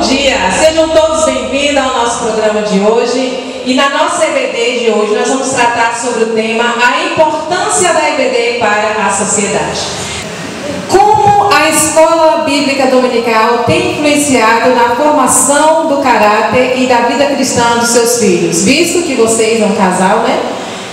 dia, sejam todos bem-vindos ao nosso programa de hoje. E na nossa EBD de hoje nós vamos tratar sobre o tema a importância da EBD para a sociedade. Como a escola bíblica dominical tem influenciado na formação do caráter e da vida cristã dos seus filhos? Visto que vocês é um casal, né?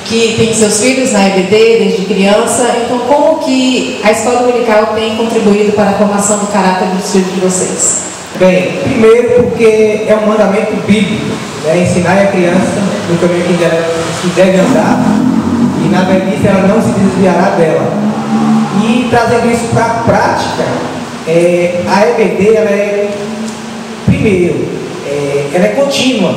Que tem seus filhos na EBD desde criança, então como que a escola dominical tem contribuído para a formação do caráter dos filhos de vocês? Bem, primeiro porque é um mandamento bíblico, né? Ensinar a criança no caminho que deve andar e na velhice ela não se desviará dela. E trazendo isso para a prática, a EBD ela é, primeiro, ela é contínua.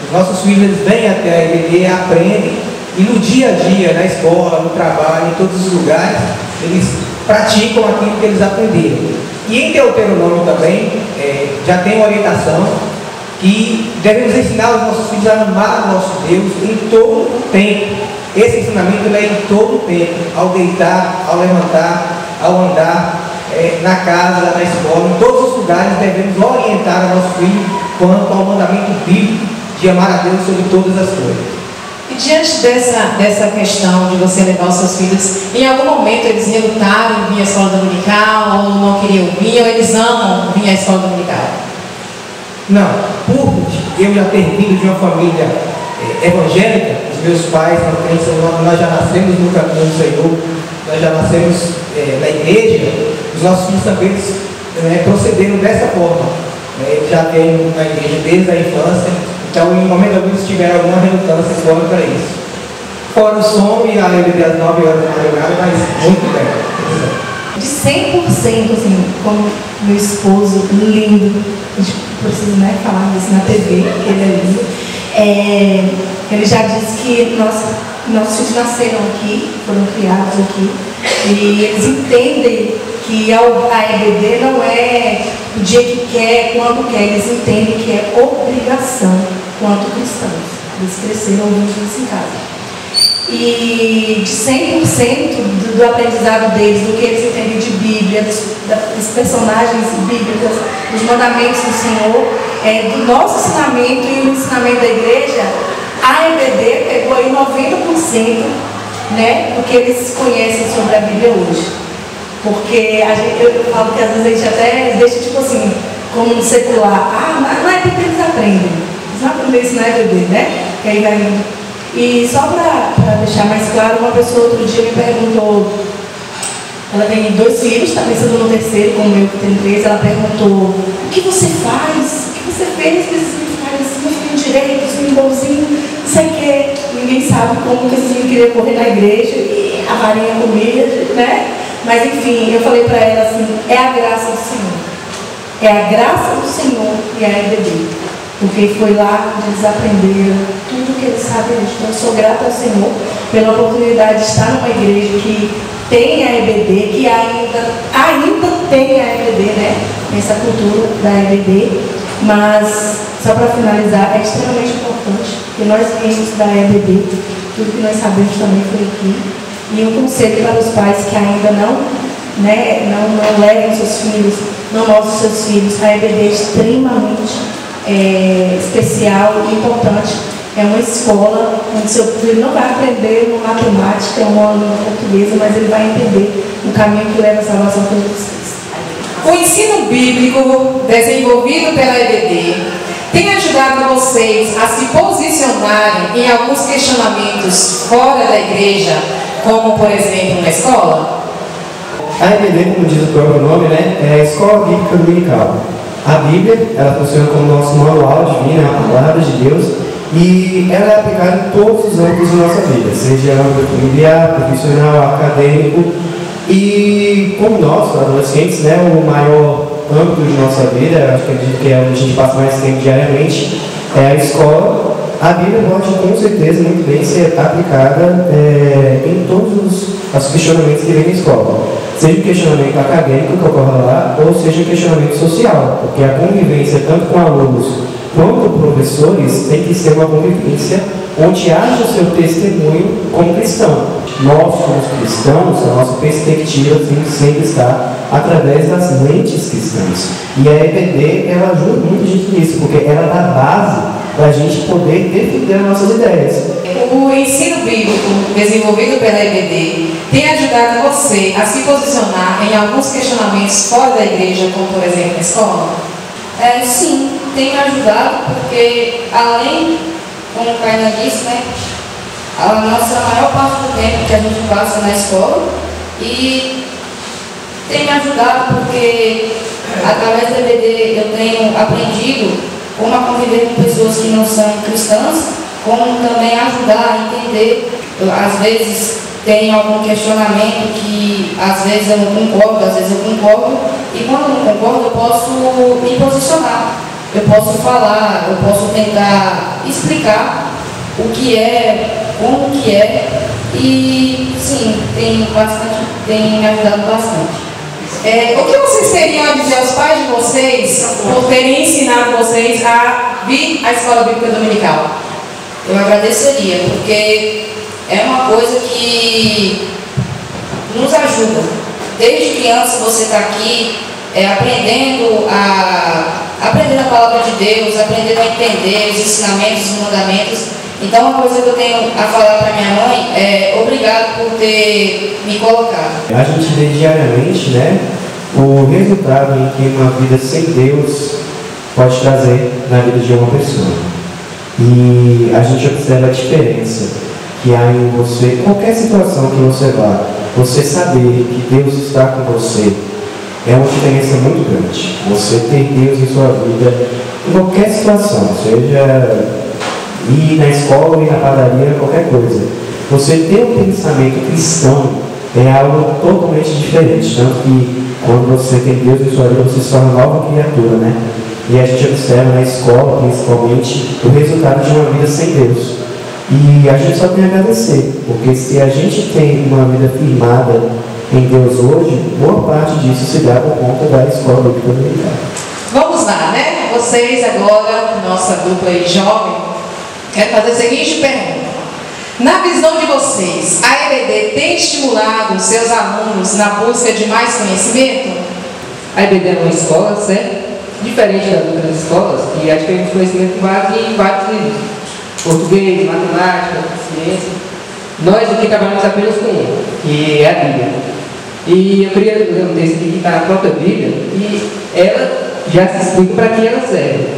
Os nossos filhos eles vêm até a EBD, aprendem. E no dia a dia, na escola, no trabalho, em todos os lugares, eles praticam aquilo que eles aprenderam. E em Deuteronômio também, já tem uma orientação que devemos ensinar os nossos filhos a amar o nosso Deus em todo o tempo. Esse ensinamento é em todo o tempo, ao deitar, ao levantar, ao andar, na casa, na escola, em todos os lugares devemos orientar o nosso filho quanto ao mandamento bíblico de amar a Deus sobre todas as coisas. E diante dessa questão de você levar os seus filhos, em algum momento eles relutaram em vir à escola dominical, ou não queriam vir, ou eles amam vir à escola dominical? Não, por eu já ter vindo de uma família evangélica, os meus pais, nós já nascemos no caminho do Senhor, nós já nascemos na igreja, os nossos filhos também procederam dessa forma. Eles já vêm na igreja desde a infância. Então, em momento algum, eles tiveram alguma relutância fora para isso. Fora o som e a EBD às 9 horas da madrugada, mas muito bem. De 100%, assim, como meu esposo, lindo, a gente precisa falar disso na TV, que ele é lindo. Ele já disse que nossos filhos nasceram aqui, foram criados aqui, e eles entendem que a EBD não é o dia que quer, quando quer, eles entendem que é obrigação quanto cristãos. Eles cresceram ouvindo isso em casa. E de 100% do aprendizado deles, do que eles entendem de Bíblia, dos personagens bíblicos, dos mandamentos do Senhor, do nosso ensinamento e do ensinamento da igreja, a EBD pegou aí 90%, né, do que eles conhecem sobre a Bíblia hoje. Porque eu falo que às vezes a gente até deixa tipo assim, como no secular, não é porque eles aprendem. Eles não aprendem isso na EBD, né? Que aí vai indo. E só para deixar mais claro, uma pessoa outro dia me perguntou, ela tem 2 filhos, está pensando no terceiro, como eu que tenho 3, ela perguntou, o que você faz? O que você fez para esses filhos ficarem assim, um filho direito, um filho bonzinho, não sei o quê. Ninguém sabe como que esse filho queria correr na igreja e a varinha comia, né? Mas enfim, eu falei para ela assim, é a graça do Senhor. É a graça do Senhor e a EBD. Porque foi lá que eles aprenderam tudo que eles sabem hoje. Então eu sou grata ao Senhor pela oportunidade de estar numa igreja que tem a EBD, que ainda tem a EBD, né? Essa cultura da EBD. Mas, só para finalizar, é extremamente importante que nós viemos da EBD, tudo que nós sabemos também foi aqui. E um conselho para os pais que ainda não levem seus filhos, não mostrem seus filhos, a EBD é extremamente especial e importante. É uma escola onde seu filho não vai aprender uma matemática, uma língua portuguesa, mas ele vai entender o caminho que leva à salvação para vocês. O ensino bíblico desenvolvido pela EBD tem ajudado vocês a se posicionarem em alguns questionamentos fora da igreja, como, por exemplo, na escola? A EBD, como diz o próprio nome, né, é a Escola Bíblica Dominical. A Bíblia, ela funciona como nosso manual divino, a palavra de Deus, e ela é aplicada em todos os âmbitos da nossa vida, seja âmbito familiar, profissional, acadêmico, e como nós, adolescentes, né, o maior âmbito de nossa vida, acho que é onde a gente passa mais tempo diariamente, é a escola. A Bíblia pode, com certeza, muito bem ser aplicada em todos os questionamentos que vem na escola. Seja o questionamento acadêmico que ocorre lá, ou seja o questionamento social, porque a convivência, tanto com alunos quanto professores, tem que ser uma convivência onde haja o seu testemunho como cristão. nós, como cristãos, a nossa perspectiva tem que sempre estar através das lentes cristãs. E a EBD, ela ajuda muito a gente nisso, porque ela dá base para a gente poder defender as nossas ideias. O ensino bíblico desenvolvido pela EBD tem ajudado você a se posicionar em alguns questionamentos fora da igreja, como por exemplo na escola? Sim, tem me ajudado, porque além, como o Kainan disse, né, a maior parte do tempo que a gente passa na escola, e tem me ajudado porque através da EBD eu tenho aprendido como a conviver com pessoas que não são cristãs, como também ajudar a entender. Às vezes tem algum questionamento que às vezes eu não concordo, às vezes eu concordo, e quando eu não concordo eu posso me posicionar, eu posso falar, eu posso tentar explicar o que é, como que é, e sim, tem me ajudado bastante. O que vocês teriam a dizer aos pais de vocês por terem ensinado vocês a vir à escola bíblica dominical? Eu agradeceria, porque é uma coisa que nos ajuda. Desde criança você está aqui aprendendo a palavra de Deus, aprendendo a entender os ensinamentos, os mandamentos. Então, uma coisa que eu tenho a falar para minha mãe é obrigado por ter me colocado. A gente vê diariamente, né, o resultado em que uma vida sem Deus pode trazer na vida de uma pessoa. E a gente observa a diferença que há em você, qualquer situação que você vá, você saber que Deus está com você, é uma diferença muito grande. Você ter Deus em sua vida, em qualquer situação, seja ir na escola, ir na padaria, qualquer coisa. Você ter um pensamento cristão é algo totalmente diferente. Tanto que quando você tem Deus em sua vida, você se torna nova criatura, né? E a gente observa na escola, principalmente, o resultado de uma vida sem Deus. E a gente só tem a agradecer, porque se a gente tem uma vida firmada em Deus hoje, boa parte disso se dá por conta da escola bíblica dominical. Vamos lá, né? Vocês agora, nossa dupla aí jovem, quero fazer a seguinte pergunta. Na visão de vocês, a EBD tem estimulado seus alunos na busca de mais conhecimento? A EBD é uma escola, certo? Diferente das outras escolas, que adquire conhecimento em vários livros. Português, matemática, ciência. Nós aqui trabalhamos apenas com um, que é a Bíblia. E eu queria ler um texto aqui que está na própria Bíblia, e ela já se explica para que ela serve.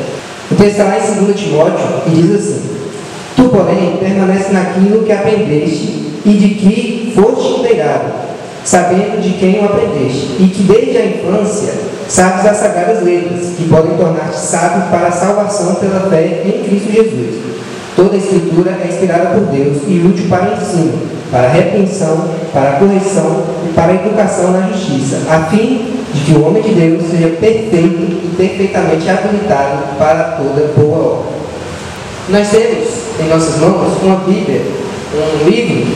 O texto está lá em 2 Timóteo e diz assim: Tu, porém, permanece naquilo que aprendeste e de que foste inteirado, sabendo de quem o aprendeste, e que desde a infância sabes as sagradas letras, que podem tornar-te sábio para a salvação pela fé em Cristo Jesus. Toda a Escritura é inspirada por Deus e útil para ensino, para a repreensão, para a correção e para a educação na justiça, a fim de que o homem de Deus seja perfeito e perfeitamente habilitado para toda boa obra. Nós temos em nossas mãos uma Bíblia, um livro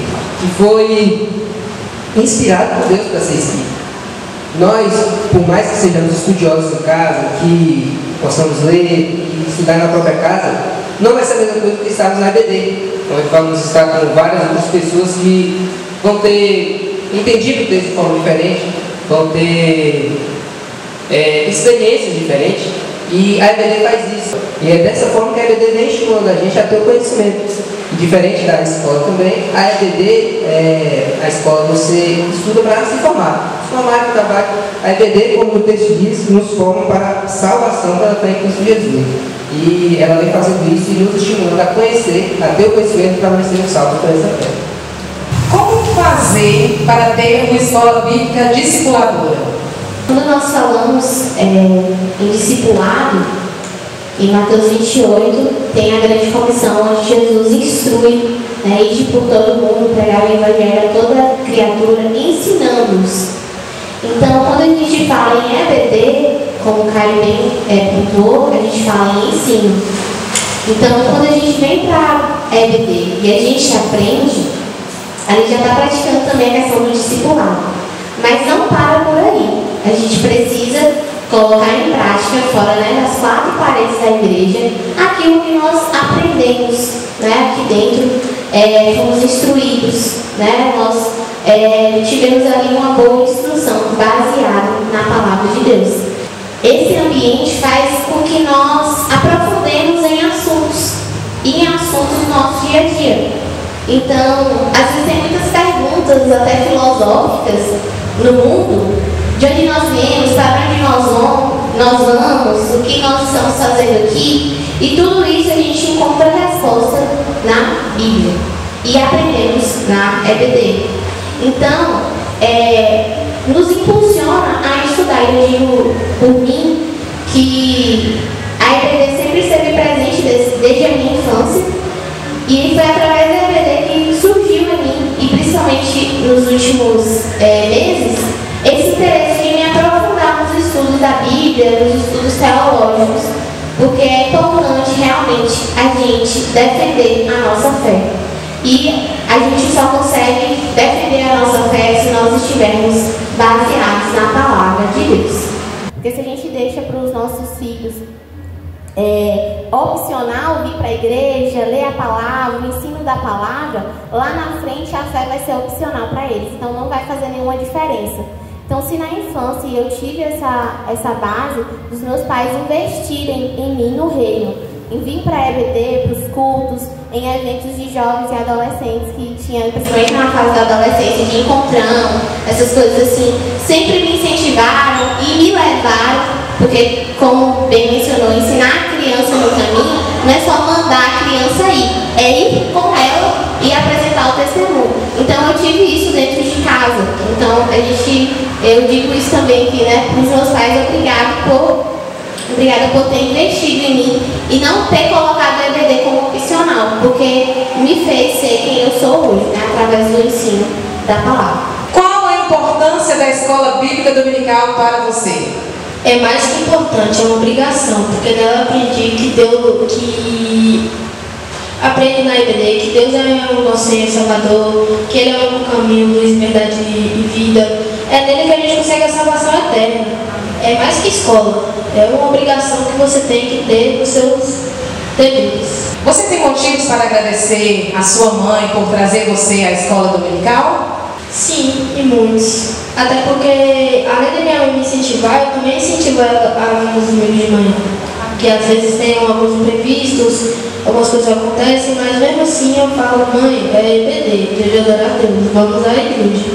que foi inspirado por Deus para ser escrito. Nós, por mais que sejamos estudiosos em casa, que possamos ler e estudar na própria casa, não vai ser a mesma coisa que estarmos na EBD, onde vamos estar com várias outras pessoas que vão ter entendido o texto de forma diferente, vão ter experiências diferentes, e a EBD faz isso. E é dessa forma que a EBD vem estimulando a gente a ter o conhecimento. Diferente da escola também, a EBD, a escola, você estuda para se formar. Se formar no trabalho, a EBD, como o texto diz, nos forma para a salvação pela fé em Cristo Jesus. E ela vem fazendo isso e nos estimulando a conhecer, a ter o conhecimento para nós sermos salvos por essa fé. Como fazer para ter uma escola bíblica discipuladora? Quando nós falamos em discipulado, em Mateus 28, tem a grande comissão onde Jesus instrui, né, ir por todo mundo, pregar o evangelho a toda criatura, ensinando-os. Então, quando a gente fala em EBD, como o Caio bem pontuou, a gente fala em ensino. Então, quando a gente vem para a EBD e a gente aprende, a gente já está praticando também a questão do discipulado. Mas não para por aí. A gente precisa colocar em prática, fora, né, das 4 paredes da igreja, aquilo que nós aprendemos, né, aqui dentro, fomos instruídos, né? Nós tivemos ali uma boa instrução baseada na palavra de Deus. Esse ambiente faz com que nós aprofundemos em assuntos do nosso dia a dia. Então, às vezes tem muitas perguntas, até filosóficas, no mundo, de onde nós viemos, para onde nós vamos, o que nós estamos fazendo aqui, e tudo isso a gente encontra resposta na Bíblia e aprendemos na EBD. Então, nos impulsiona a estudar. Eu digo por mim que a EBD sempre esteve presente desde a minha infância, e foi através da EBD que surgiu em mim, e principalmente nos últimos meses, esse interesse de me aprofundar nos estudos da Bíblia, nos estudos teológicos, porque é importante realmente a gente defender a nossa fé. E a gente só consegue defender a nossa fé se nós estivermos baseados na palavra de Deus. Porque se a gente deixa para os nossos filhos opcional vir para a igreja, ler a palavra, o ensino da palavra, lá na frente a fé vai ser opcional para eles, então não vai fazer nenhuma diferença. Então, se na infância eu tive essa base dos meus pais investirem em mim no reino, em vir para a EBD, para os cultos, em eventos de jovens e adolescentes que tinham, principalmente na fase da adolescência, de encontrão, essas coisas assim, sempre me incentivaram e me levaram, porque, como bem mencionou, ensinar a criança no caminho não é só mandar a criança ir, é ir com ela e apresentar o testemunho. Então, eu tive isso dentro de casa. Então, eu digo isso também aqui, né, para os meus pais, obrigada por ter investido em mim e não ter colocado o EBD como opcional, porque me fez ser quem eu sou hoje, né, através do ensino da palavra. Qual a importância da escola bíblica dominical para você? É mais que importante, é uma obrigação, porque nela eu aprendi aprendo na EBD que Deus é o nosso Senhor Salvador, que Ele é o caminho, luz, verdade e vida. É nele que a gente consegue a salvação eterna. É mais que escola, é uma obrigação que você tem que ter nos seus deveres. Você tem motivos para agradecer a sua mãe por trazer você à escola dominical? Sim, e muitos. Até porque, além da minha mãe me incentivar, eu também incentivo ela a vir nos domingos de manhã. Que às vezes tem alguns imprevistos, algumas coisas acontecem, mas mesmo assim eu falo, mãe, é EBD, dia de adorar a Deus, vamos à igreja.